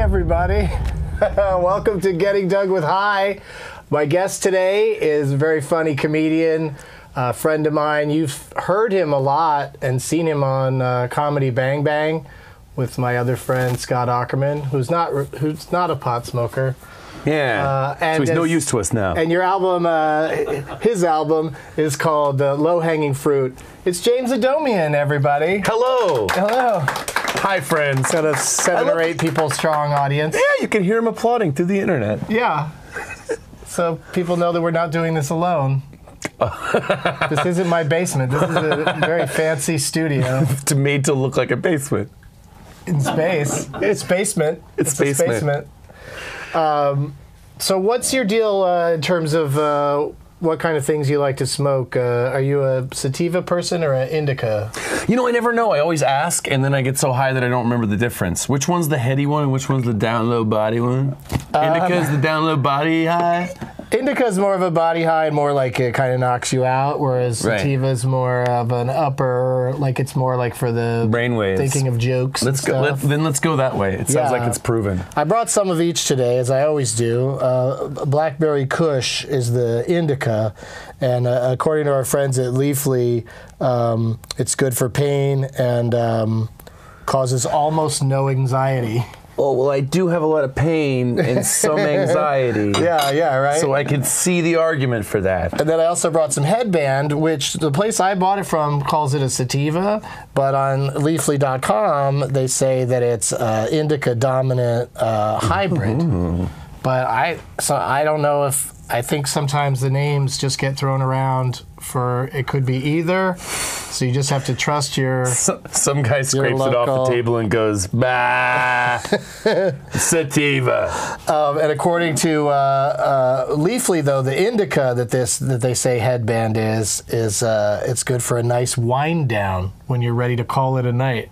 everybody. Welcome to Getting Doug with Hi. My guest today is a very funny comedian, a friend of mine. You've heard him a lot and seen him on Comedy Bang Bang with my other friend Scott Ackerman, who's not a pot smoker. Yeah, so he's no use to us now. And your album, his album, is called Low Hanging Fruit. It's James Adomian, everybody. Hello. Hello. Hi, friends. Got a 7 or 8 people strong audience. Yeah, you can hear him applauding through the internet. Yeah. So people know that we're not doing this alone. This isn't my basement. This is a very fancy studio. It's made to look like a basement. In space. It's basement. It's basement. So what's your deal in terms of what kind of things you like to smoke? Are you a sativa person or an indica? You know, I never know. I always ask, and then I get so high that I don't remember the difference. Which one's the heady one and which one's the down low body one? Indica is the down low body high? Indica is more of a body high and more like it kind of knocks you out, whereas sativa is more of an upper, like it's more like for the brainwaves, thinking of jokes. Let's go that way. It sounds like it's proven. I brought some of each today, as I always do. Blackberry Kush is the indica, and according to our friends at Leafly, it's good for pain and causes almost no anxiety. Oh, well, I do have a lot of pain and some anxiety. Yeah, right? So I can see the argument for that. And then I also brought some headband, which the place I bought it from calls it a sativa, but on Leafly.com, they say that it's indica dominant hybrid. But I don't know if, I think sometimes the names just get thrown around for, it could be either. So you just have to trust your Some guy scrapes it off the table and goes, bah, sativa. And according to Leafly, though, the indica that they say headband is it's good for a nice wind down when you're ready to call it a night.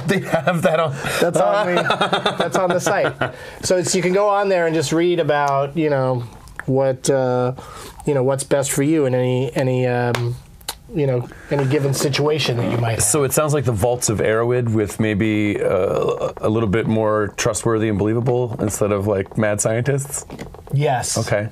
They have that on. That's on the site. So you can go on there and just read about what what's best for you in any given situation that you might have. So it sounds like the vaults of Arrowhead with maybe a little bit more trustworthy and believable instead of like mad scientists? Yes. Okay.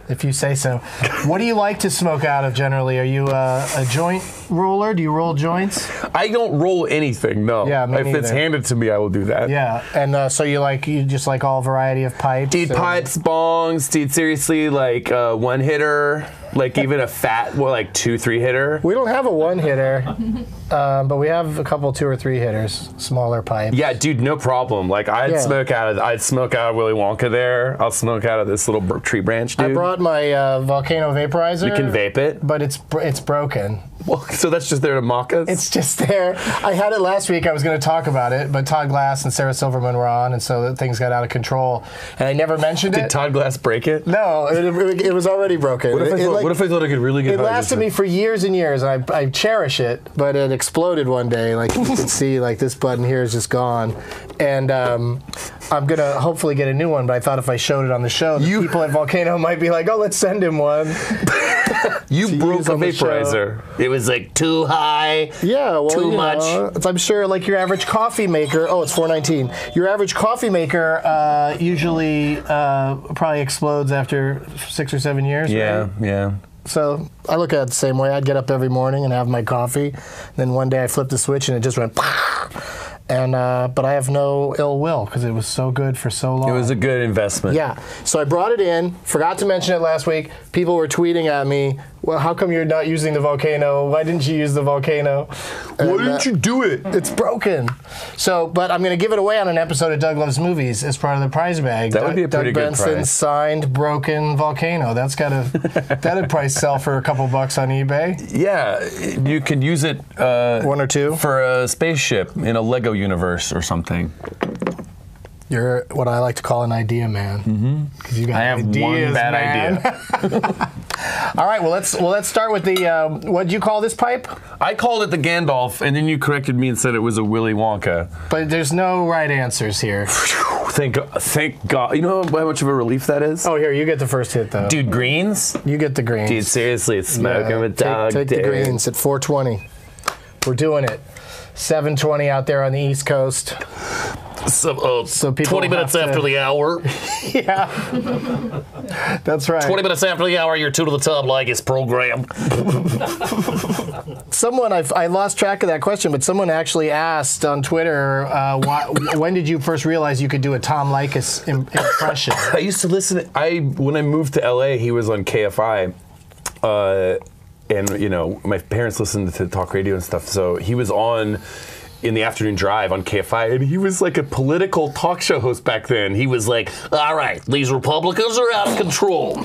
If you say so. What do you like to smoke out of generally? Are you a joint roller? Do you roll joints? I don't roll anything, no. Yeah, me if neither. it's handed to me, I will do that. Yeah, and so you just like all variety of pipes? Dude, pipes, bongs, dude, seriously, like one hitter, like even a fat, 2-3 hitter. We don't have a one hitter, but we have a couple 2 or 3 hitters, smaller pipes. Yeah, dude, no problem. Like I'd smoke out of Willy Wonka there. I'll smoke out of this little tree branch, dude. I brought my volcano vaporizer. You can vape it, but it's broken. Well, so that's just there to mock us? It's just there. I had it last week. I was going to talk about it, but Todd Glass and Sarah Silverman were on, and so things got out of control. And I never mentioned it. Did Todd Glass break it? No, it was already broken. What if I thought I could really get it lasted me for years and years, and I cherish it, but it exploded one day. Like you can see, like this button here is just gone. And I'm going to hopefully get a new one, but I thought if I showed it on the show, the people at Volcano might be like, oh, let's send him one. You broke a vaporizer. It was like too high, too much. I'm sure like your average coffee maker, it's $4.19. Your average coffee maker usually probably explodes after 6 or 7 years, right? Yeah. So I look at it the same way. I'd get up every morning and have my coffee. Then one day I flipped the switch and it just went and but I have no ill will because it was so good for so long. It was a good investment. Yeah. So I brought it in. Forgot to mention it last week. People were tweeting at me, well, how come you're not using the Volcano? Why didn't you use the Volcano? Why didn't you do it? It's broken. So, but I'm going to give it away on an episode of Doug Loves Movies as part of the prize bag. That would be a pretty good prize. Doug Benson's signed broken Volcano. That'd probably sell for a couple bucks on eBay. Yeah, you could use it 1 or 2 for a spaceship in a Lego universe or something. You're what I like to call an idea man. Because you got I have ideas, one bad idea. All right. Well, let's start with the. What did you call this pipe? I called it the Gandalf, and then you corrected me and said it was a Willy Wonka. But there's no right answers here. Thank God. You know how much of a relief that is? Oh, here, you get the first hit, though. Dude, greens? You get the greens. Dude, seriously, it's smoking with dog. Take the greens at 420. We're doing it. 720 out there on the East Coast. So people 20 minutes after the hour. Yeah. That's right. 20 minutes after the hour, your Two to the Tub like is program. Someone, I lost track of that question, but someone actually asked on Twitter, when did you first realize you could do a Tom Likas impression? I used to listen. When I moved to LA, he was on KFI, and you know, my parents listened to talk radio and stuff. So he was on in the afternoon drive on KFI, and he was like a political talk show host back then. He was like, "All right, these Republicans are out of control,"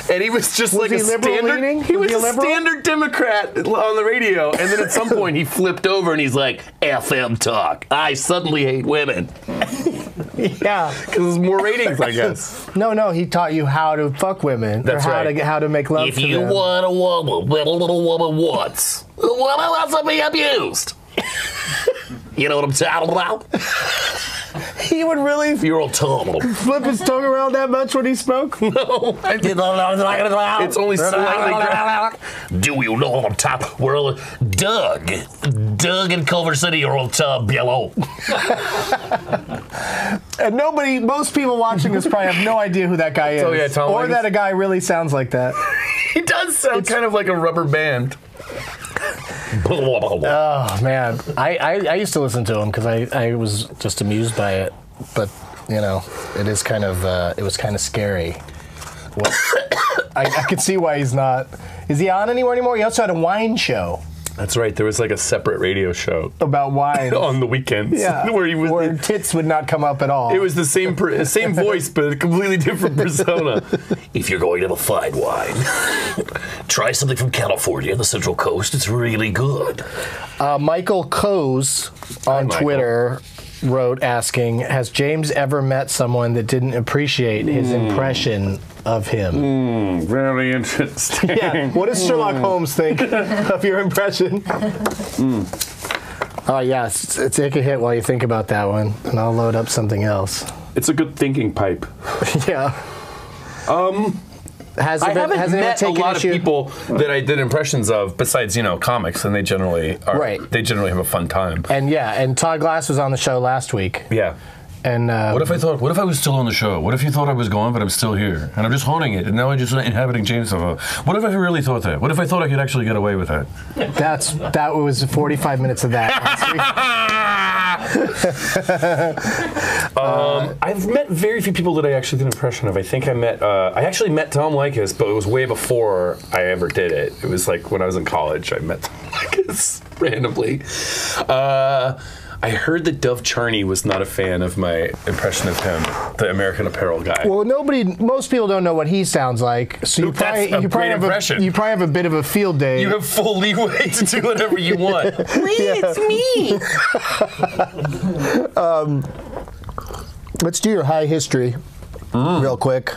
and he was just like a standard. He was a standard Democrat on the radio, and then at some point he flipped over and he's like, "FM talk. I suddenly hate women." Yeah, because there's more ratings, I guess. No, he taught you how to fuck women. That's right. How to make love If to them. you want a woman, what a little woman wants. A woman wants to be abused. You know what I'm talking about? He would really You're all talking. flip his tongue around that much when he spoke? No, I did not. It's only slightly. Do you know what I'm talking? We're Doug in Culver City are on top yellow. And most people watching this probably have no idea who that guy is. Oh, yeah, Tom or Likas. that a guy really sounds like that. He does sound kind of like a rubber band. Oh man, I used to listen to him because I was just amused by it, but you know, it was kind of scary. I could see why he's not. Is he on anymore? He also had a wine show. That's right. There was like a separate radio show about wine on the weekends. Yeah, where tits would not come up at all. It was the same voice, but a completely different persona. If you're going to have a fine wine, try something from California, the Central Coast. It's really good. Michael Coase on Michael. Twitter wrote asking, has James ever met someone that didn't appreciate his impression of him? Very interesting. Yeah. What does Sherlock Holmes think of your impression? Oh, yeah. Take a hit while you think about that one, and I'll load up something else. It's a good thinking pipe. Yeah. I haven't met a lot of people that I did impressions of, besides, comics, and they generally are. Right. They generally have a fun time. And Todd Glass was on the show last week. Yeah. And what if I was still on the show? What if you thought I was gone, but I'm still here, and I'm just haunting it, and now I'm just inhabiting James? What if I really thought that? What if I thought I could actually get away with that? That was 45 minutes of that last week. I've met very few people that I actually did an impression of. I think I actually met Tom Likas, but it was way before I ever did it. It was like when I was in college, I met Tom Likas randomly. I heard that Dove Charney was not a fan of my impression of him, the American Apparel guy. Well, most people don't know what he sounds like, so you probably have a bit of a field day. You have full leeway to do whatever you want. It's me. Let's do your high history real quick.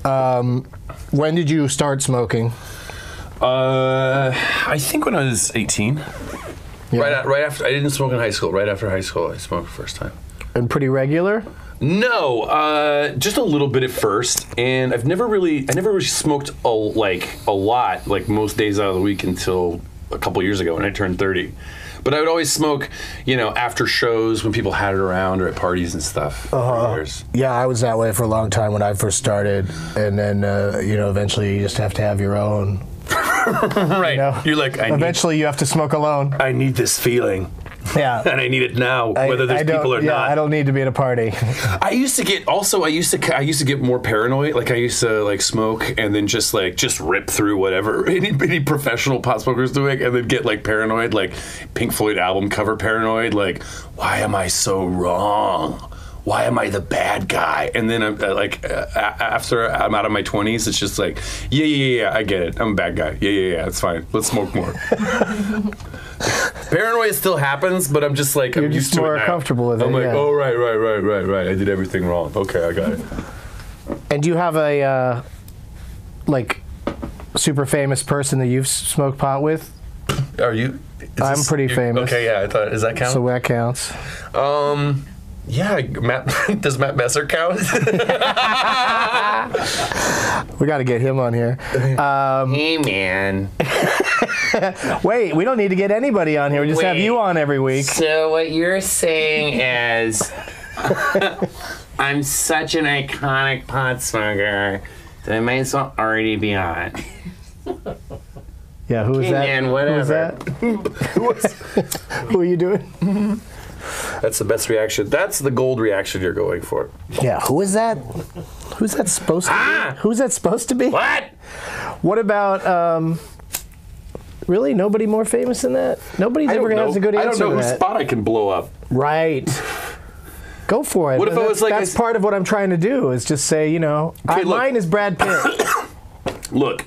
When did you start smoking? I think when I was 18. Yeah. Right after, I didn't smoke in high school. Right after high school, I smoked the first time. And pretty regular? No, just a little bit at first, and I never really smoked a lot, like most days out of the week until a couple years ago when I turned 30. But I would always smoke, after shows when people had it around or at parties and stuff. For years. Yeah, I was that way for a long time when I first started, and then eventually you just have to have your own. Right. You're like, eventually you have to smoke alone. I need this feeling. Yeah. And I need it now, whether there's people or not. I don't need to be at a party. I used to get more paranoid. Like I used to smoke and then just rip through whatever any professional pot smoker's doing, and then get paranoid, like Pink Floyd album cover paranoid. Like, why am I so wrong? Why am I the bad guy? And then I'm after I'm out of my 20s, it's just like, yeah, I get it. I'm a bad guy. Yeah, it's fine. Let's smoke more. Paranoia still happens, but I'm just like, I'm used to it now. You're more comfortable with it. I'm like, oh, right. I did everything wrong. Okay, I got it. And do you have a, super famous person that you've smoked pot with? Are you? I'm pretty famous. Okay, yeah, I thought, does that count? So that counts. Yeah, does Matt Besser count? We got to get him on here. Hey, man. Wait, we don't need to get anybody on here. We just have you on every week. So what you're saying is, I'm such an iconic pot smoker that I might as well already be on. Yeah, who is that? Man, whatever. Who is that? Who are you doing? That's the best reaction. That's the gold reaction you're going for. Yeah, who is that? Who's that supposed to be? Who's that supposed to be? What? What about, really? Nobody more famous than that? Nobody's ever going to have a good answer I don't know to whose that. spot I can blow up. Right. Go for it. What if I was like that's part of what I'm trying to do is just say, you know, mine is Brad Pitt. Look,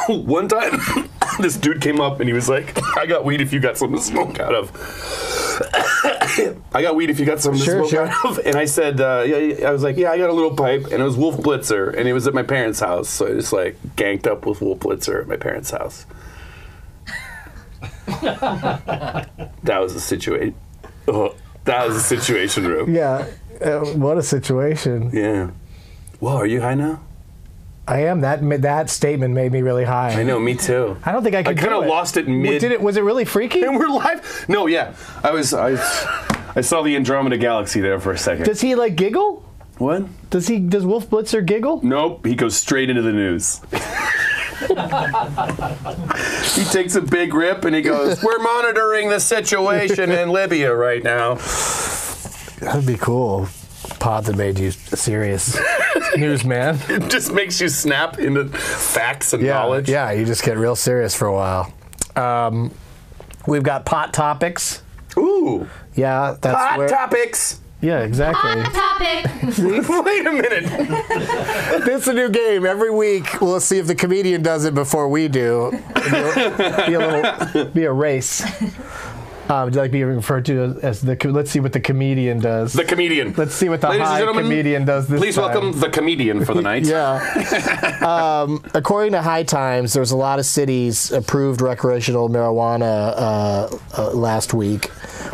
one time this dude came up and he was like, I got weed if you got something to smoke out of. I got weed if you got something to smoke out of. And I said, yeah, I was like, yeah, I got a little pipe. And it was Wolf Blitzer. And it was at my parents' house. So I just like ganked up with Wolf Blitzer at my parents' house. That was a situation. That was a situation room. Yeah. What a situation. Yeah. Whoa, are you high now? I am. That statement made me really high. I know, me too. I don't think I could. I kind of lost it mid. Was it really freaky? And we're live. No, yeah. I saw the Andromeda Galaxy there for a second. Does he like giggle? What? Does Wolf Blitzer giggle? Nope. He goes straight into the news. He takes a big rip and he goes, "We're monitoring the situation in Libya right now." That'd be cool. Pod that made you a serious newsman. It just makes you snap into facts and knowledge. Yeah, you just get real serious for a while. We've got pot topics. Ooh. Yeah, that's Hot topics. Yeah, exactly. Hot topic. Wait a minute. This is a new game. Every week, we'll see if the comedian does it before we do. Be a race. Would you like to be referred to as the? Let's see what the comedian does. The comedian. Let's see what the high comedian does this Please time. welcome the comedian for the night. Yeah. According to High Times, there's a lot of cities approved recreational marijuana last week.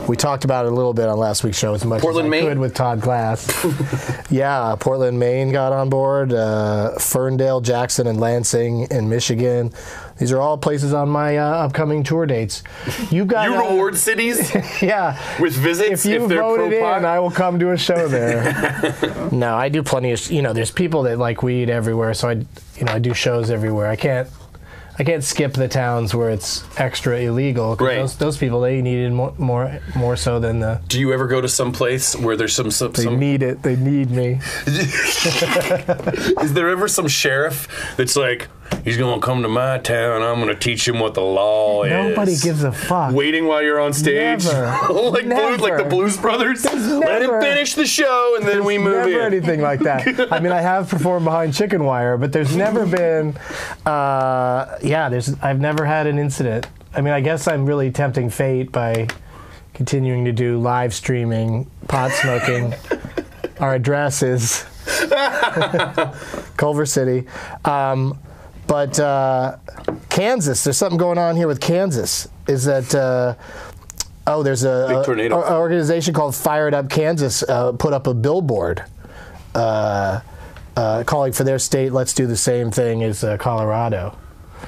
We talked about it a little bit on last week's show as much Portland, as I Maine? could with Todd Glass. Yeah, Portland, Maine got on board. Ferndale, Jackson, and Lansing in Michigan. These are all places on my upcoming tour dates. You got You reward cities? Yeah. With visits If you they're voted pro-pot? in, I will come to a show there. No, I do plenty of, there's people that like weed everywhere, so I do shows everywhere. I can't skip the towns where it's extra illegal. Right. Those people, they need it more so than the... Do you ever go to some place where there's some They need it. They need me. Is there ever some sheriff that's like, he's going to come to my town, I'm going to teach him what the law is? Nobody gives a fuck. Waiting while you're on stage? Never. like Never. the Blues Brothers? Let him never- finish finish the show and then we move Never in. anything like that. I mean, I have performed behind chicken wire, but there's never been, I've never had an incident. I mean, I guess I'm really tempting fate by continuing to do live streaming, pot smoking. Our address is Culver City. But Kansas, there's something going on here with Kansas. Is that, there's Big tornado. an organization called Fired Up Kansas put up a billboard calling for their state, let's do the same thing as Colorado.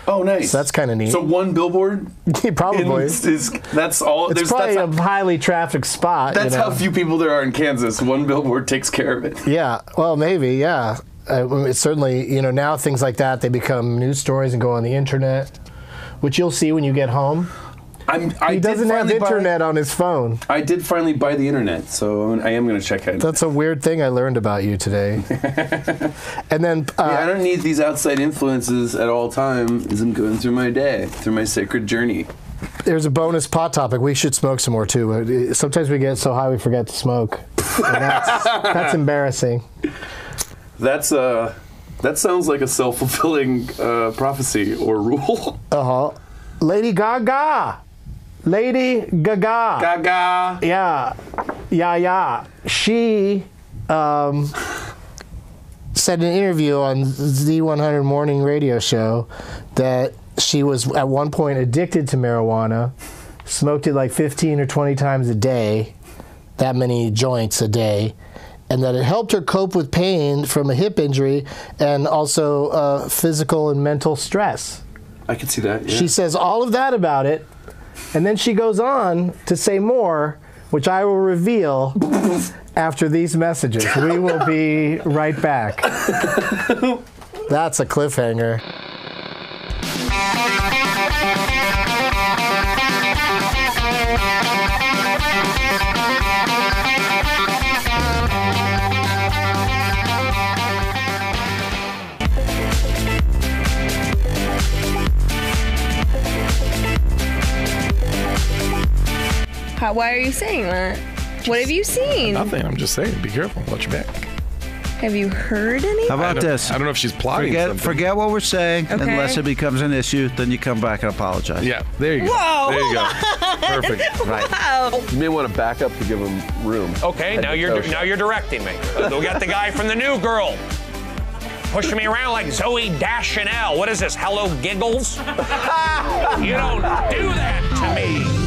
Oh, nice. So that's kind of neat. So one billboard? Probably. That's all. It's probably a highly trafficked spot. That's how few people there are in Kansas. One billboard takes care of it. Yeah, well, maybe, yeah. It's certainly, now things like that, they become news stories and go on the internet, which you'll see when you get home. He doesn't have internet on his phone. I did finally buy the internet, so I am going to check it. That's a weird thing I learned about you today. And then... I don't need these outside influences at all time as I'm going through my day, through my sacred journey. There's a bonus pot topic. We should smoke some more, too. Sometimes we get so high we forget to smoke. And that's embarrassing. That sounds like a self-fulfilling prophecy or rule. Uh-huh. Lady Gaga. Lady Gaga. Gaga. Yeah. She said in an interview on Z100 morning radio show that she was at one point addicted to marijuana, smoked it like 15 or 20 times a day, that many joints a day, and that it helped her cope with pain from a hip injury and also physical and mental stress. I could see that. Yeah. She says all of that about it, and then she goes on to say more, which I will reveal after these messages. We will be right back. That's a cliffhanger. Why are you saying that? What have you seen? Nothing. I'm just saying. Be careful. Watch your back. Have you heard anything? How about this? I don't know if she's plotting something. Forget what we're saying, Okay. unless it becomes an issue. Then you come back and apologize. Yeah, there you go. Whoa, There you go. hold Perfect. Right. Wow. You may want to back up to give him room. Okay, now you're directing me. We got the guy from the New Girl pushing me around like Zoe Deschanel. What is this? Hello, Giggles? You don't do that to me.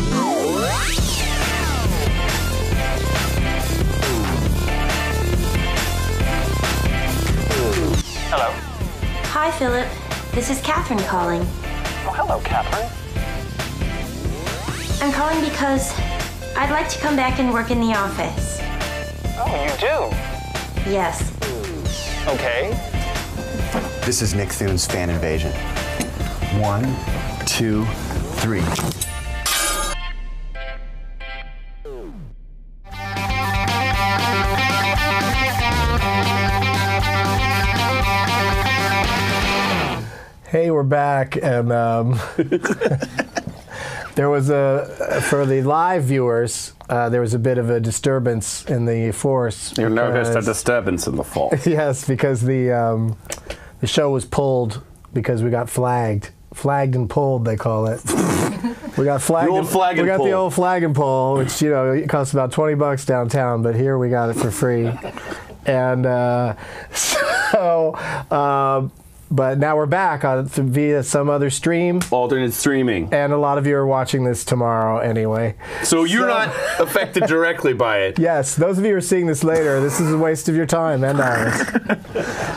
Hello. Hi, Philip. This is Catherine calling. Oh, hello, Catherine. I'm calling because I'd like to come back and work in the office. Oh, you do? Yes. Okay. This is Nick Thune's Fan Invasion. 1, 2, 3. Hey, we're back, and there was for the live viewers, there was a bit of a disturbance in the force. You noticed a disturbance in the fall. Yes, because the show was pulled because we got flagged and pulled, they call it. We got flagged. The old flag and we got pull. the old flag and pull, which it costs about $20 downtown, but here we got it for free, and but now we're back via some other stream. Alternate streaming. And a lot of you are watching this tomorrow anyway. So you're not affected directly by it. Yes, those of you who are seeing this later, this is a waste of your time and ours.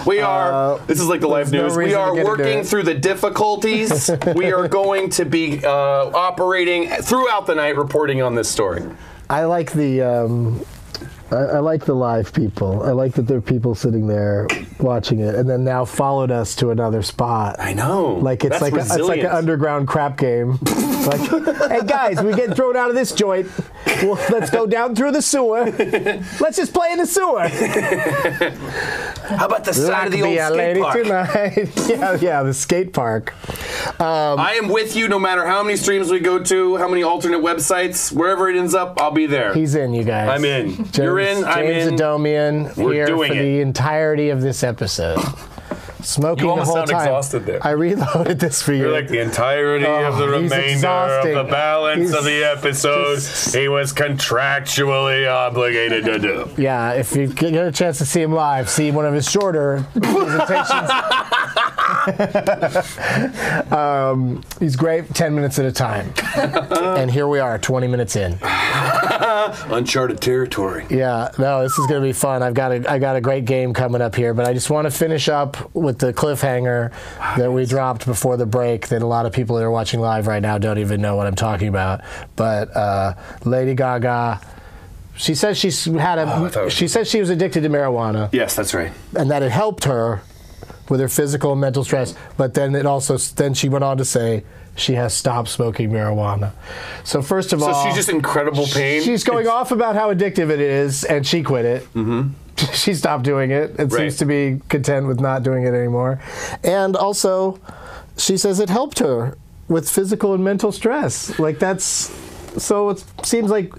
We are, this is like the live no news, we reason to are get into working it. through the difficulties. We are going to be operating throughout the night reporting on this story. I like the I like the live people. I like that there are people sitting there watching it, and then now followed us to another spot. I know. Like it's That's like an underground crap game. Like, hey guys, we get thrown out of this joint. Well, let's go down through the sewer. Let's just play in the sewer. How about the side of the old skate park? Tonight. yeah, the skate park. I am with you no matter how many streams we go to, how many alternate websites, wherever it ends up, I'll be there. He's in, you guys. I'm in. You're in, I'm James in. Adomian We're here doing for it. the entirety of this episode. Smoking You almost the whole sound time. exhausted there. I reloaded this for you. You're like the entirety of the he's remainder exhausting. of the balance of the He's episode he was contractually obligated to do. Yeah, if you get a chance to see him live, see one of his shorter presentations. He's great 10 minutes at a time. And here we are, 20 minutes in. Uncharted territory. Yeah, no, this is going to be fun. I got a great game coming up here, but I just want to finish up with the cliffhanger that we dropped before the break that a lot of people that are watching live right now don't even know what I'm talking about. But Lady Gaga, she says she said she was addicted to marijuana. Yes, that's right. And that it helped her with her physical and mental stress, but then she went on to say she has stopped smoking marijuana. So first of all, So she's just incredible pain. she's going off about how addictive it is, and she quit it. Mm-hmm. She stopped doing it and seems to be content with not doing it anymore. And also, she says it helped her with physical and mental stress. Like so it seems like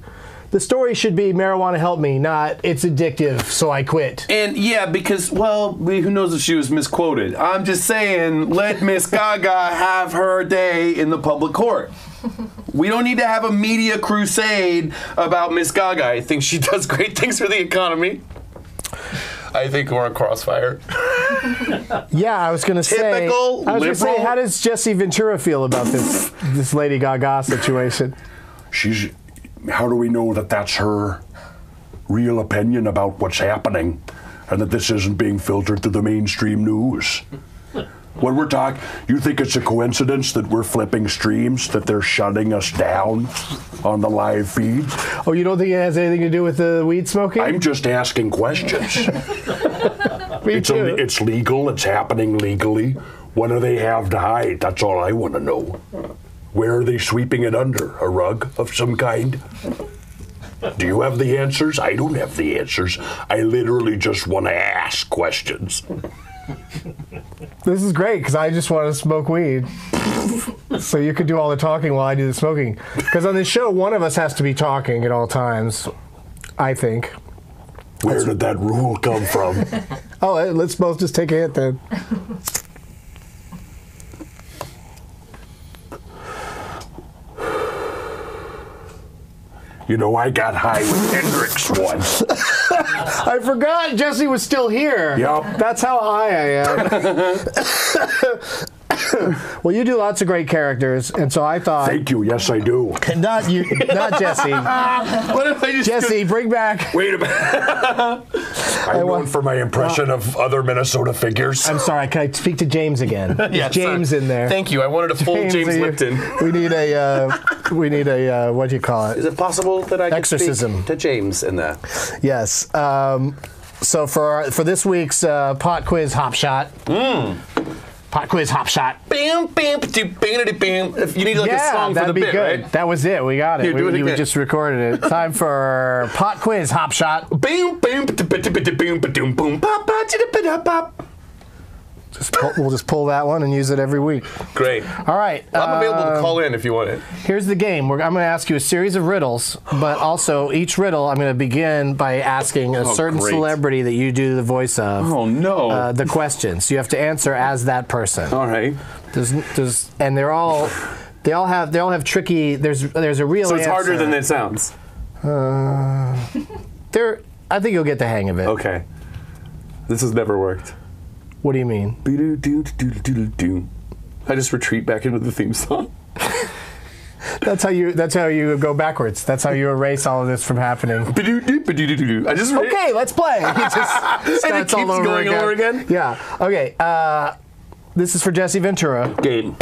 the story should be marijuana helped me, not it's addictive, so I quit. And yeah, because, who knows if she was misquoted. I'm just saying, let Miss Gaga have her day in the public court. We don't need to have a media crusade about Miss Gaga. I think she does great things for the economy. I think we're on crossfire. Yeah, I was going to say, how does Jesse Ventura feel about this Lady Gaga situation? How do we know that that's her real opinion about what's happening and that this isn't being filtered through the mainstream news? When we're talking, you think it's a coincidence that we're flipping streams, that they're shutting us down on the live feed? Oh, you don't think it has anything to do with the weed smoking? I'm just asking questions. Me too. It's legal. It's happening legally. What do they have to hide? That's all I want to know. Where are they sweeping it under? A rug of some kind? Do you have the answers? I don't have the answers. I literally just want to ask questions. This is great because I just want to smoke weed. So you could do all the talking while I do the smoking. Because on this show, one of us has to be talking at all times, I think. Where did that rule come from? Oh, let's both just take a hit then. You know, I got high with Hendrix once. I forgot Jesse was still here. Yep. That's how high I am. Well, you do lots of great characters, and so I thought... Thank you. Yes, I do. Not you, not Jesse. What if I just Jesse, bring back... Wait a minute. I'm known for my impression of other Minnesota figures. I'm sorry, can I speak to James again? Yes, James in there. Thank you. I wanted to full James Lipton. We need a, what do you call it? Is it possible that I could Exorcism. speak to James in that? Yes. So for this week's pot quiz hop shot. Pot quiz hop shot. Bam, bam, bam, bam. If you need like a song for the bit, good. right? That was it. We got it. Here, do it We again. just recorded it. Time for pot quiz hop shot. Bam, bam, boom, boom, pop, pop. We'll just pull that one and use it every week. Great. All right. I'm available to call in if you want it. Here's the game. I'm going to ask you a series of riddles, but also each riddle I'm going to begin by asking a certain celebrity that you do the voice of. Oh no. The questions. You have to answer as that person. All right. And they all have tricky. There's a real. So it's answer. harder than it sounds. I think you'll get the hang of it. Okay. This has never worked. What do you mean? I just retreat back into the theme song. That's how you go backwards. That's how you erase all of this from happening. I just Okay, let's play. It just and it keeps going over again. Yeah. Okay. This is for Jesse Ventura. Game.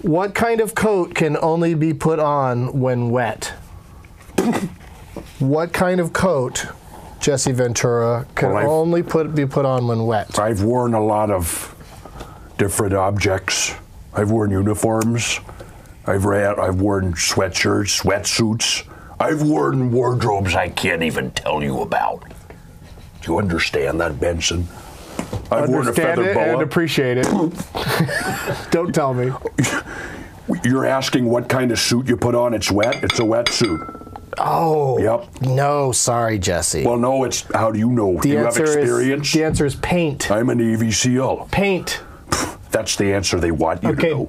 What kind of coat can only be put on when wet? What kind of coat, Jesse Ventura, can only be put on when wet? I've worn a lot of different objects. I've worn uniforms. I've worn sweatshirts, sweatsuits. I've worn wardrobes I can't even tell you about. Do you understand that, Benson? I've worn a feather boa. And appreciate it. Don't tell me. You're asking what kind of suit you put on. It's wet. It's a wetsuit. Oh. Yep. No, sorry, Jesse. Well, no, it's, how do you know? Do you have experience? The answer is paint. I'm a Navy SEAL. Paint. That's the answer they want you to know.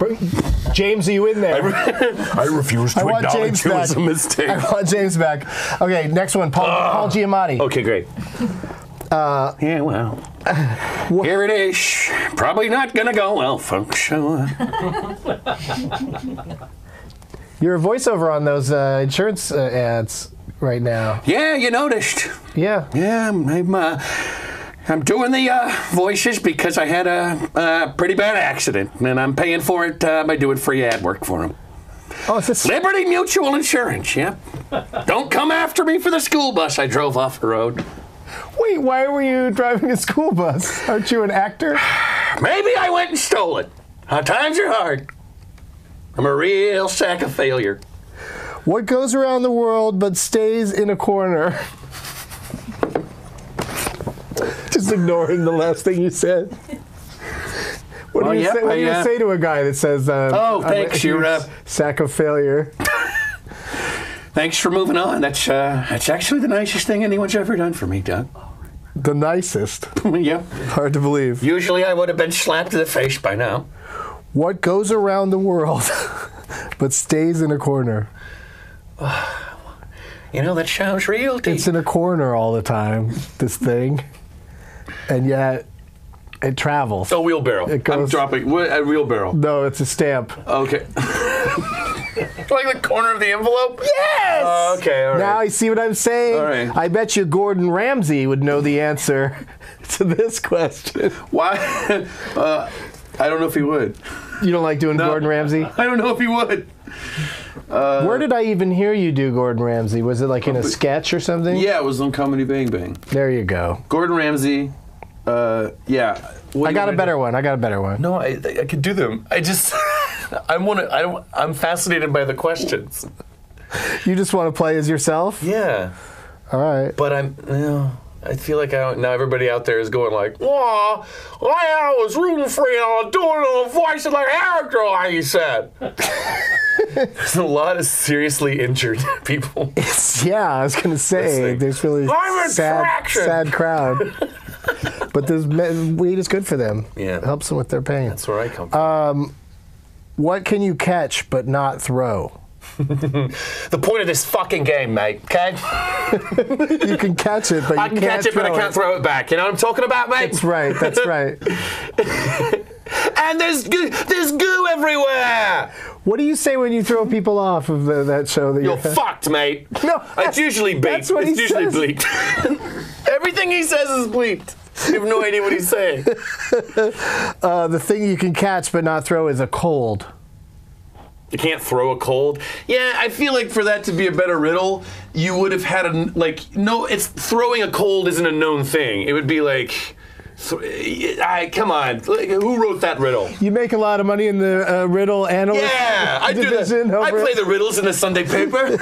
James, are you in there? I refuse to acknowledge it was a mistake. I want James back. Okay, next one, Paul Giamatti. Okay, great. Yeah, well, here it is. Probably not gonna go well, folks. So, You're a voiceover on those insurance ads right now. Yeah, you noticed. Yeah. Yeah, I'm doing the voices because I had a pretty bad accident, and I'm paying for it by doing free ad work for them. Oh, is this Liberty Mutual Insurance? Yep. Don't come after me for the school bus I drove off the road. Wait, why were you driving a school bus? Aren't you an actor? Maybe I went and stole it. Times are hard. I'm a real sack of failure. What goes around the world but stays in a corner? Just ignoring the last thing you said. What do you say to a guy that says, thanks, you're a sack of failure? Thanks for moving on. That's actually the nicest thing anyone's ever done for me, Doug. The nicest? Yep. Hard to believe. Usually I would have been slapped in the face by now. What goes around the world but stays in a corner? You know, that sounds real deep. It's in a corner all the time, this thing. And yet, it travels. A wheelbarrow. It goes, I'm dropping. What, a wheelbarrow? No, it's a stamp. Okay. Like the corner of the envelope? Yes! Okay, all right. Now you see what I'm saying? All right. I bet you Gordon Ramsay would know the answer to this question. Why? I don't know if he would. You don't like doing Gordon Ramsay? I don't know if he would. Where did I even hear you do Gordon Ramsay? Was it like in a sketch or something? Yeah, it was on Comedy Bang Bang. There you go. Gordon Ramsay. Yeah. I got a better one. No, I could do them. I just I'm fascinated by the questions. You just want to play as yourself? Yeah. All right. But I feel like now everybody out there is going like, "Wow, I was rooting for you, I was doing a voice of the character," like you said. There's a lot of seriously injured people. I was going to say, there's really sad crowd. But this weed is good for them. Yeah. It helps them with their pain. That's where I come from. What can you catch but not throw? The point of this fucking game, mate, okay? You can catch it, but you I can catch it, but I can't throw it back. You know what I'm talking about, mate? That's right. And there's goo everywhere! What do you say when you throw people off of that show? That You're fucked, mate. No, it's usually bleeped. That's what it's he usually says. bleeped. Everything he says is bleeped. You have no idea what he's saying. The thing you can catch but not throw is a cold. You can't throw a cold. Yeah, I feel like for that to be a better riddle, you would have had it's throwing a cold isn't a known thing. It would be like, come on, who wrote that riddle? You make a lot of money in the riddle analyst. Yeah, I do that. I play the riddles in the Sunday paper.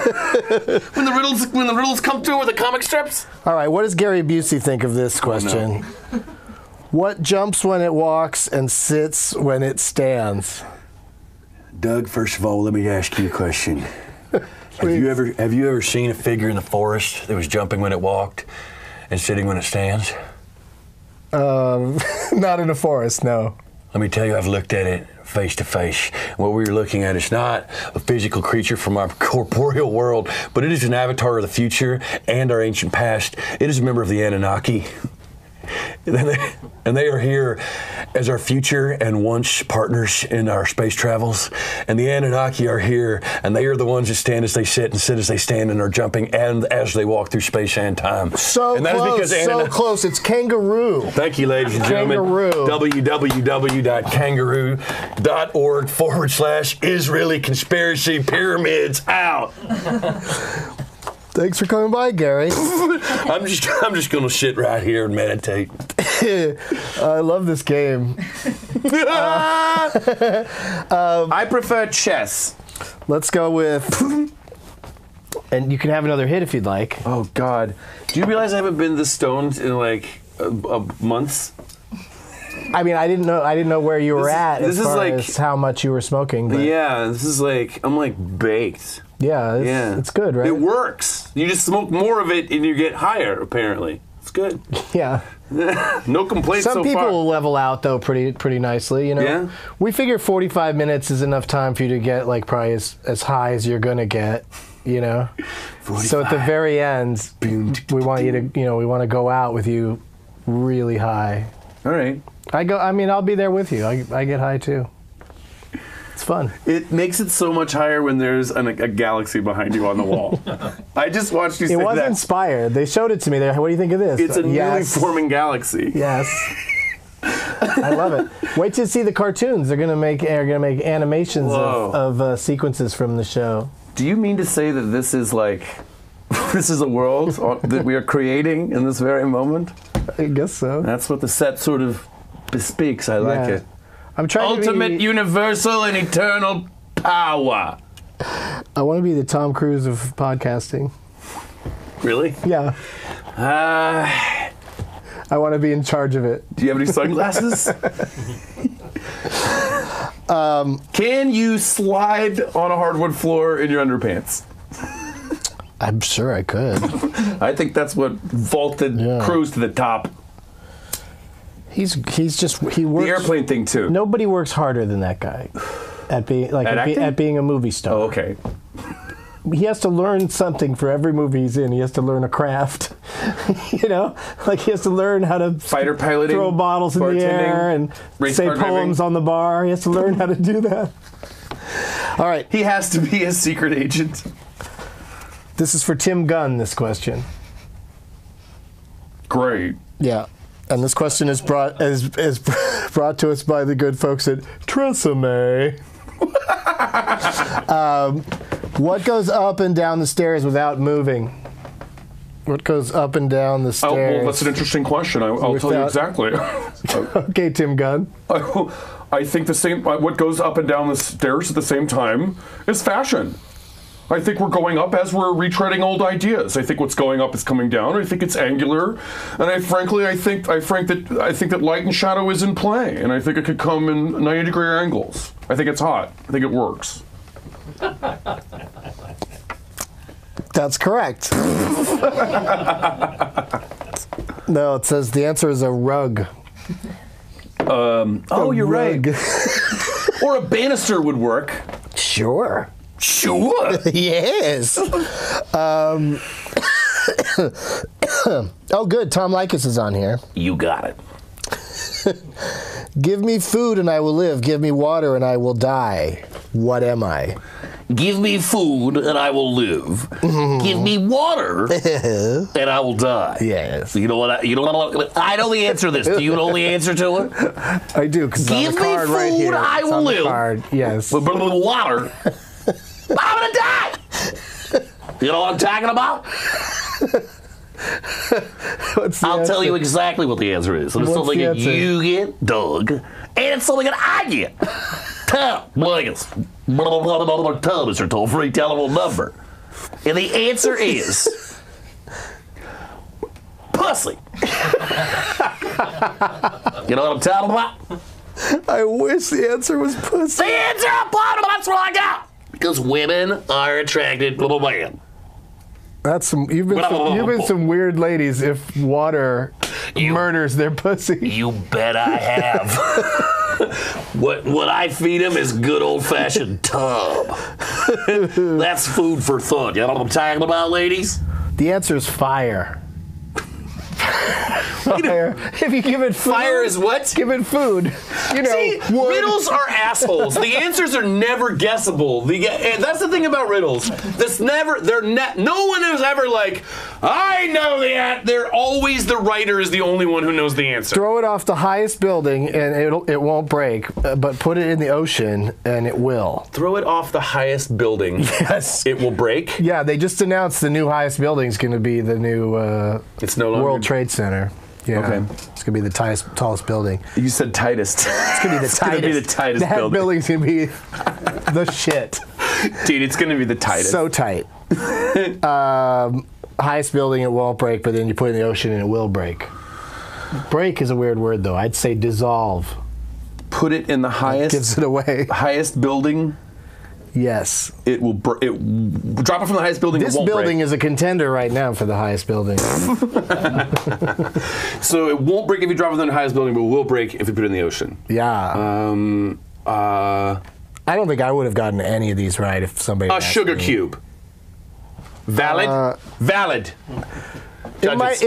when the riddles come through with the comic strips. All right, what does Gary Busey think of this question? No. What jumps when it walks and sits when it stands? Doug, first of all, let me ask you a question. Have you ever seen a figure in the forest that was jumping when it walked and sitting when it stands? Not in a forest, no. Let me tell you, I've looked at it face to face. What we're looking at is not a physical creature from our corporeal world, but it is an avatar of the future and our ancient past. It is a member of the Anunnaki. And they are here as our future and once partners in our space travels. And the Anunnaki are here, and they are the ones that stand as they sit and sit as they stand and are jumping and as they walk through space and time. So and that close, is because close. It's kangaroo. Thank you, ladies and gentlemen. www.kangaroo.org/Israeli conspiracy pyramids out. Thanks for coming by, Gary. I'm just gonna sit right here and meditate. I love this game. I prefer chess. Let's go with, and you can have another hit if you'd like. Oh God, do you realize I haven't been this stoned in like months? I mean, I didn't know where you were at as far like as how much you were smoking. But yeah, this is like I'm like baked. Yeah, it's good, right? It works. You just smoke more of it and you get higher. Apparently, it's good. Yeah. No complaints so far. Some people level out though pretty nicely, you know. Yeah. We figure 45 minutes is enough time for you to get like probably as high as you're gonna get, you know. 45. So at the very end, we want you to, we want to go out with you really high. All right. I'll be there with you. I get high too. It's fun. It makes it so much higher when there's a galaxy behind you on the wall. I just watched you say that. It was inspired. They showed it to me. What do you think of this? It's a newly forming galaxy. Yes. I love it. Wait till you see the cartoons. They're gonna make animations of sequences from the show. Do you mean to say that this is like this is a world that we are creating in this very moment? I guess so. That's what the set sort of bespeaks. I like it. I'm trying ultimate, to be universal, and eternal power. I want to be the Tom Cruise of podcasting. Really? Yeah. I want to be in charge of it. Do you have any sunglasses? Can you slide on a hardwood floor in your underpants? I'm sure I could. I think that's what vaulted Cruise to the top. He works. The airplane thing too. Nobody works harder than that guy at being a movie star. Oh, okay. He has to learn something for every movie he's in. He has to learn a craft. He has to learn how to fighter piloting, throw bottles in the air, and say poems on the bar. He has to learn how to do that. All right. He has to be a secret agent. This is for Tim Gunn. This question. Great. Yeah. And this question is brought to us by the good folks at Tresemme. What goes up and down the stairs without moving? What goes up and down the stairs? Oh, well, that's an interesting question. I'll tell you exactly. Okay, Tim Gunn. I think the same. What goes up and down the stairs at the same time is fashion. I think we're going up as we're retreading old ideas. I think what's going up is coming down. I think it's angular, and I think that light and shadow is in play, and I think it could come in 90-degree angles. I think it's hot. I think it works. That's correct. No, it says the answer is a rug. You're right. Or a banister would work. Sure. Sure. Yes. Oh, good. Tom Likas is on here. You got it. Give me food and I will live. Give me water and I will die. What am I? Give me food and I will live. Give me water and I will die. Yes. You know what? I know the answer to this. Do you know the answer to it? I do. Give me food, right here. I will live. Card. Yes. With water, I'm gonna die. You know what I'm talking about? I'll tell you exactly what the answer is. It's something that you get, Doug, and it's something that I get. Tom Likas. Tom is your toll-free telephone number. And the answer is pussy. You know what I'm talking about? I wish the answer was pussy. The answer, that's what I got. Because women are attracted to the man. That's you've been some weird ladies if water murders their pussy. You bet I have. What I feed him is good old-fashioned tub. That's food for thought. You know what I'm talking about, ladies? The answer is fire. Fire. If you give it food, fire is what? Give it food. You know, see, riddles are assholes. The answers are never guessable. And that's the thing about riddles. No one is ever like, I know the answer. They're always the writer is the only one who knows the answer. Throw it off the highest building and it won't break, but put it in the ocean and it will. Throw it off the highest building. Yes. It will break? Yeah, they just announced the new highest building is going to be the new it's no longer World Trade Center. Yeah. Okay. It's going to be the tallest building. You said tightest. It's going to be the tightest. It's going to be the tightest that building. building's going to be the shit. Dude, it's going to be the tightest. So tight. Highest building, it won't break, but then you put it in the ocean and it will break. Break is a weird word, though. I'd say dissolve. Put it in the highest. That gives it away. Highest building. Yes. It will drop it from the highest building. This it won't building break. is a contender right now for the highest building. So it won't break if you drop it from the highest building, but it will break if you put it in the ocean. Yeah. I don't think I would have gotten any of these right if somebody. A sugar cube. Valid. Valid. Judges.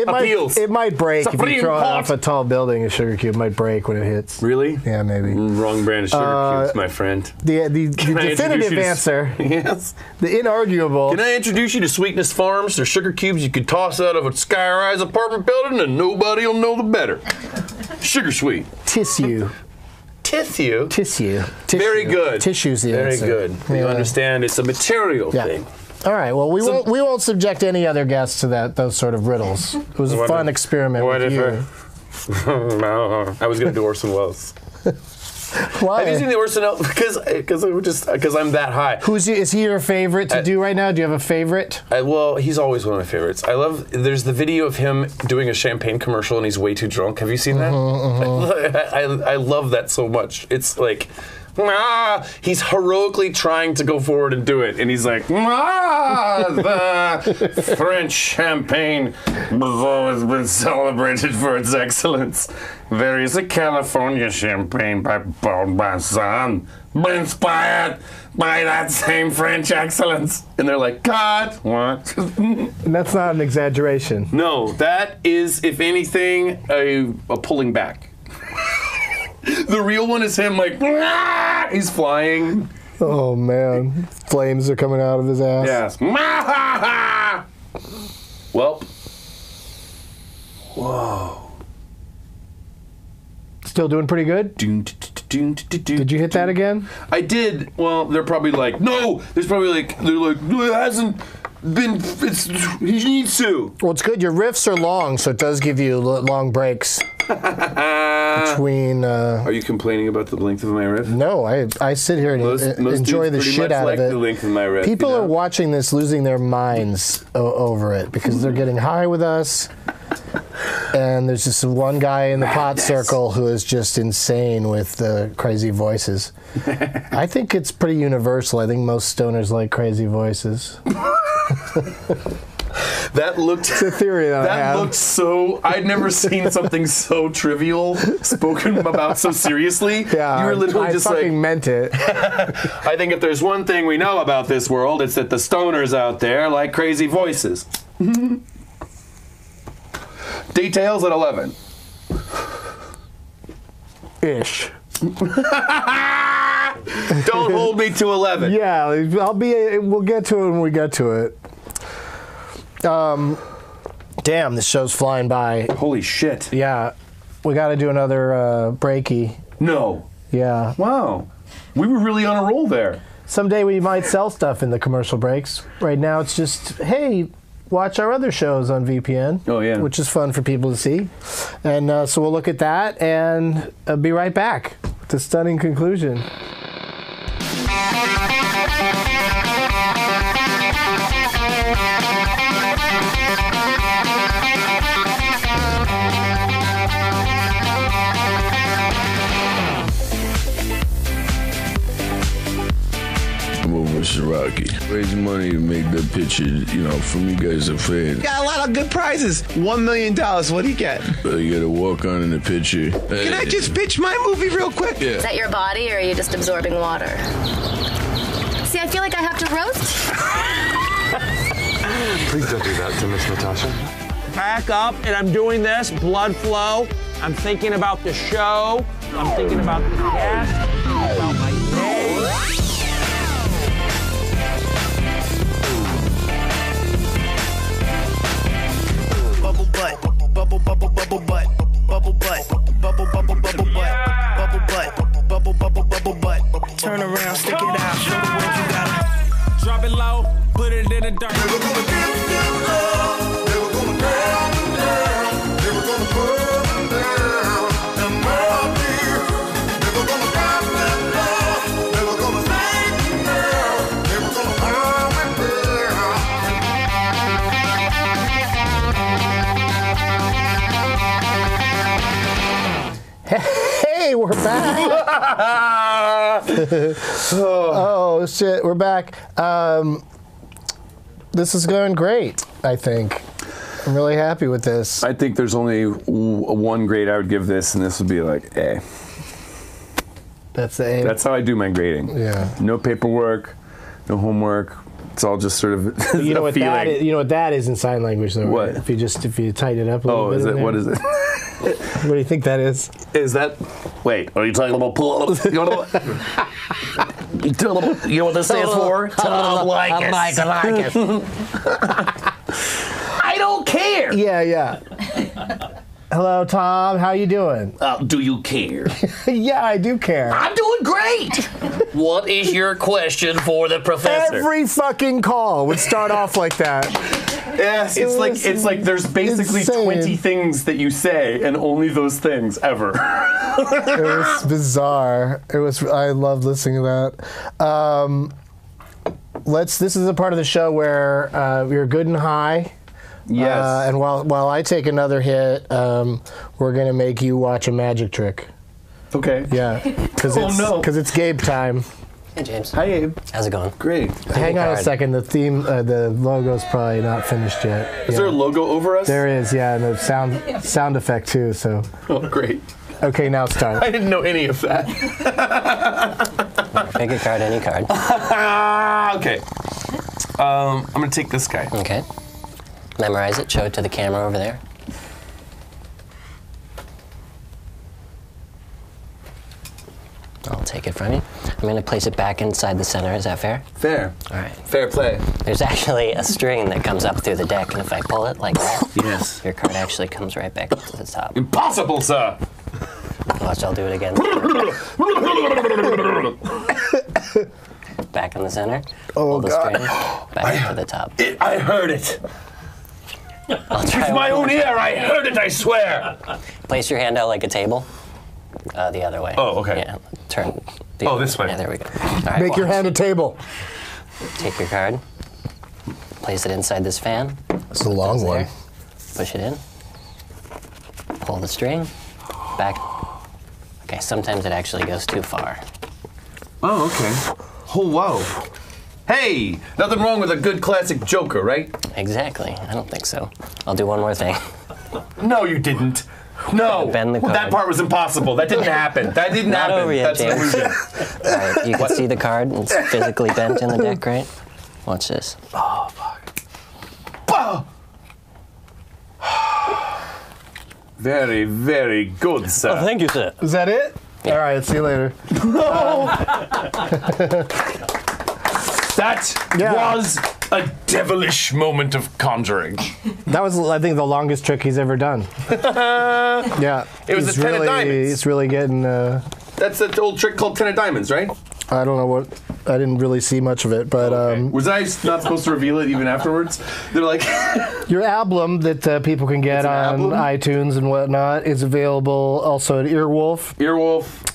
It might break if Supreme you throw it Court. off a tall building. A sugar cube might break when it hits. Really? Yeah, maybe. Wrong brand of sugar cubes, my friend. The definitive answer. Yes. The inarguable. Can I introduce you to Sweetness Farms? They're sugar cubes you could toss out of a sky-rise apartment building and nobody will know the better. Sugar sweet. Tissue. Tissue? Tissue. Very good. Tissue's the Very answer. good. You understand it's a material thing. All right. Well, we won't subject any other guests to those sort of riddles. It was a fun experiment with you. I was going to do Orson Welles. Why? Have you seen the Orson Welles? Because I'm that high. Is he your favorite to do right now? Do you have a favorite? Well, he's always one of my favorites. There's the video of him doing a champagne commercial and he's way too drunk. Have you seen that? I love that so much. It's like, he's heroically trying to go forward and do it. And he's like, the French champagne has always been celebrated for its excellence. There is a California champagne by Bonbassan, inspired by that same French excellence. And they're like, God, what? And that's not an exaggeration. No, that is, if anything, a pulling back. The real one is him like, he's flying. Oh, man. Flames are coming out of his ass. Yes. Well. Whoa. Still doing pretty good? Did you hit that again? I did. Well, they're probably like, no! There's probably like, they're like, it hasn't been, he needs to. Well, it's good. Your riffs are long, so it does give you long breaks between... Are you complaining about the length of my riff? No, I sit here and enjoy the shit out of it. The length of my riff, People are watching this losing their minds over it because they're getting high with us. And there's just one guy in the pot circle who is just insane with the crazy voices. I think it's pretty universal. I think most stoners like crazy voices. That looked... It's a theory that I have. Looked so... I'd never seen something so trivial spoken about so seriously. Yeah, you were literally just like... I fucking meant it. I think if there's one thing we know about this world, it's that the stoners out there like crazy voices. Details at 11. Ish. Don't hold me to 11. Yeah, we'll get to it when we get to it. Damn, this show's flying by. Holy shit. Yeah. We got to do another breaky. No. Yeah. Wow. We were really on a roll there. Someday we might sell stuff in the commercial breaks. Right now it's just, hey, watch our other shows on VPN. Oh, yeah. Which is fun for people to see. And so we'll look at that and be right back with the stunning conclusion. Mr. Rocky. Raise money to make the picture, from you guys a fan. Got a lot of good prizes. $1 million. What do you get? You gotta walk on in the picture. Can I just pitch my movie real quick? Yeah. Is that your body, or are you just absorbing water? See, I feel like I have to roast. Please don't do that to Miss Natasha. Back up, and I'm doing this. Blood flow. I'm thinking about the show. I'm thinking about the guest. About my day. Bubble butt, bubble bubble bubble butt, bubble butt, bubble bubble bubble butt, bubble butt, bubble bubble bubble butt. Turn around, stick it out, show the world you gotta. Drop it low, put it in the dirt. Never gonna give you love, never gonna down you down, never gonna put you down. And more dear, never gonna drop that love, never gonna thank you now, never gonna harm it down. Hey, we're back. Oh, shit, we're back. This is going great, I think. I'm really happy with this. I think there's only one grade I would give this, and this would be like A. That's the A? That's how I do my grading. Yeah. No paperwork, no homework. It's all just sort of you know a what feeling. that is, you know what that is in sign language, though. What? Right? If you tighten it up a little bit. Oh, is it? There. What is it? What do you think that is? Is that? Wait, are you talking about pull up? You know what this stands for? Tom Likas. I don't care. Yeah. Hello, Tom. How you doing? Do you care? Yeah, I do care. I'm doing great. What is your question for the professor? Every fucking call would start off like that. Yes, it's like there's basically insane. 20 things that you say, and only those things ever. It was bizarre. I love listening to that. This is a part of the show where you're good and high. Yes. And while I take another hit, we're gonna make you watch a magic trick. Okay. Yeah. Because it's Gabe time. Hey, James. Hi, Abe. How's it going? Great. Hang on a second. The theme, the logo's probably not finished yet. Is there a logo over us? There is, yeah, and the sound effect too. So. Oh, great. Okay, now start. I didn't know any of that. Pick a card, any card. Okay. I'm gonna take this guy. Okay. Memorize it. Show it to the camera over there. I'll take it from you. I'm going to place it back inside the center. Is that fair? Fair. All right. Fair play. There's actually a string that comes up through the deck, and if I pull it like that, yes, your card actually comes right back up to the top. Impossible, sir. Well, Watch, I'll do it again. Back in the center. Oh, Pull the string back to the top. I heard it. I'll try With my own ear, I heard it, I swear. Place your hand out like a table. The other way. Oh, okay. Yeah, turn. This way. Yeah, there we go. All right, Make your watch. hand a table. Take your card. Place it inside this fan. It's a long one. There. Push it in. Pull the string. Back. Okay, sometimes it actually goes too far. Oh, okay. Oh, wow. Hey, nothing wrong with a good classic Joker, right? Exactly. I don't think so. I'll do one more thing. No, you didn't. No. Bend the card. That part was impossible. That didn't happen. That didn't Not happen. over yet, That's an James. illusion. All right, you can see the card. It's physically bent in the deck, right? Watch this. Oh, fuck. Bah! Very, very good, sir. Oh, thank you, sir. Is that it? Yeah. All right, see you later. That was a devilish moment of conjuring. That was, I think, the longest trick he's ever done. Yeah. It was He's a 10 of really, diamonds. It's really getting... That's that old trick called 10 of diamonds, right? I don't know what... I didn't really see much of it, but... Was I not supposed to reveal it even afterwards? They're like... Your album that people can get on iTunes and whatnot is available also at Earwolf. Earwolf.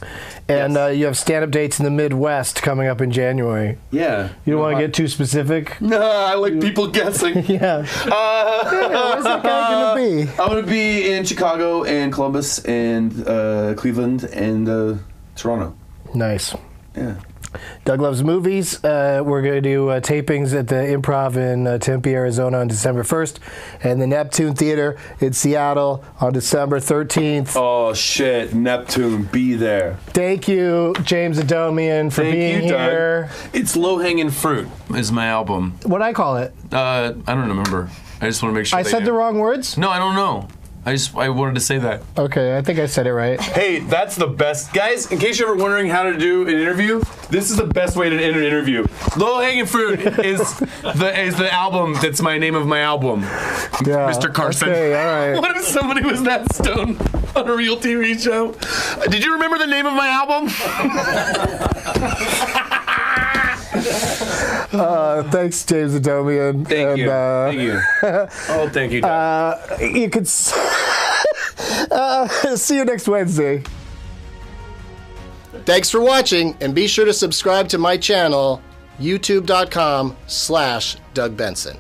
And you have stand-up dates in the Midwest coming up in January. Yeah. You don't want to get too specific? No, I like people guessing. Yeah. Where's that guy going to be? I'm going to be in Chicago and Columbus and Cleveland and Toronto. Nice. Yeah. Doug Loves Movies. We're going to do tapings at the Improv in Tempe, Arizona on December 1st, and the Neptune Theater in Seattle on December 13th. Oh, shit. Neptune, be there. Thank you, James Adomian, for being here. Doug. It's Low Hanging Fruit is my album. What'd I call it? I don't remember. I just want to make sure I said the wrong words? No, I don't know. I wanted to say that. Okay, I think I said it right. Hey, that's the best. Guys, in case you're ever wondering how to do an interview, this is the best way to end an interview. Low Hanging Fruit is the album that's my name of my album. Yeah, Mr. Carson. Okay, all right. What if somebody was that stoned on a real TV show? Did you remember the name of my album? Thanks, James Adomian. Thank you. Thank you. Oh, thank you, Doug. You could see you next Wednesday. Thanks for watching, and be sure to subscribe to my channel, youtube.com/Doug Benson.